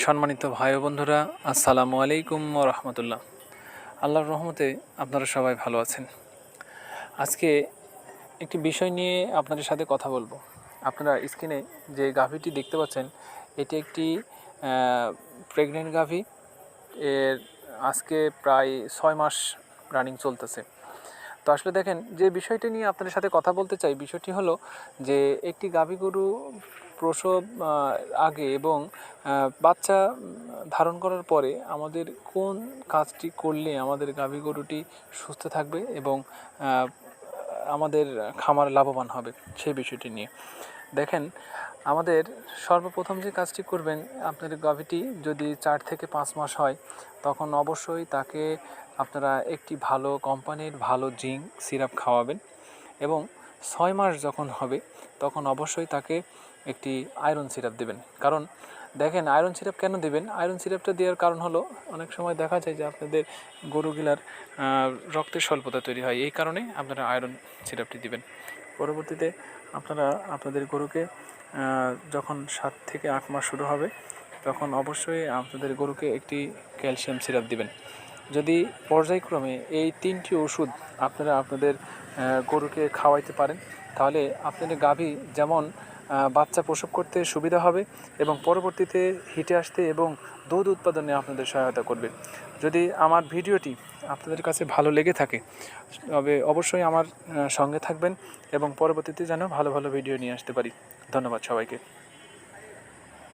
সম্মানিত ভাই ও বন্ধুরা, আসসালামু আলাইকুম ওয়া রাহমাতুল্লাহ। আল্লাহর রহমতে আপনারা সবাই ভালো আছেন। আজকে একটি বিষয় নিয়ে আপনাদের সাথে কথা বলবো। আপনারা স্ক্রিনে যে গাভীটি দেখতে পাচ্ছেন, এটি একটি প্রেগনেন্ট গাভী। এর আজকে প্রায় 6 মাস রানিং চলতেছে। তো আসলে দেখেন, যে বিষয়টি নিয়ে আপনাদের সাথে কথা বলতে চাই, বিষয়টি হলো যে একটি গাভী গরু প্রসব আগে এবং বাচ্চা ধারণ করার পরে আমাদের কোন কাজটি করলে আমাদের গাভী গরুটি সুস্থ থাকবে এবং আমাদের খামার লাভবান হবে, সেই বিষয়টি নিয়ে দেখেন। আমাদের সর্বপ্রথম যে কাজটি করবেন, আপনার গাভীটি যদি 4 থেকে 5 মাস হয়, তখন অবশ্যই তাকে আপনারা একটি ভালো কোম্পানির ভালো জিঙ্ক সিরাপ খাওয়াবেন এবং 6 মাস যখন হবে তখন অবশ্যই তাকে একটি আয়রন সিরাপ দেবেন। কারণ দেখেন, আয়রন সিরাপ কেন দেবেন? আয়রন সিরাপটা দেওয়ার কারণ হলো, অনেক সময় দেখা যায় যে আপনাদের গরুগুলার রক্তের স্বল্পতা তৈরি হয়, এই কারণে আপনারা আয়রন সিরাপটি দিবেন। পরবর্তীতে আপনারা আপনাদের গরুকে যখন 7 থেকে 8 মাস শুরু হবে, তখন অবশ্যই আপনাদের গরুকে একটি ক্যালসিয়াম সিরাপ দিবেন। যদি পর্যায়ক্রমে এই 3টি ওষুধ আপনারা আপনাদের গরুকে খাওয়াইতে পারেন, তাহলে আপনাদের গাভী যেমন বাচ্চা প্রসব করতে সুবিধা হবে এবং পরবর্তীতে হিটে আসতে এবং দুধ উৎপাদনে আপনাদের সহায়তা করবে। যদি আমার ভিডিওটি আপনাদের কাছে ভালো লেগে থাকে, তবে অবশ্যই আমার সঙ্গে থাকবেন এবং পরবর্তীতে যেন ভালো ভালো ভিডিও নিয়ে আসতে পারি। ধন্যবাদ সবাইকে।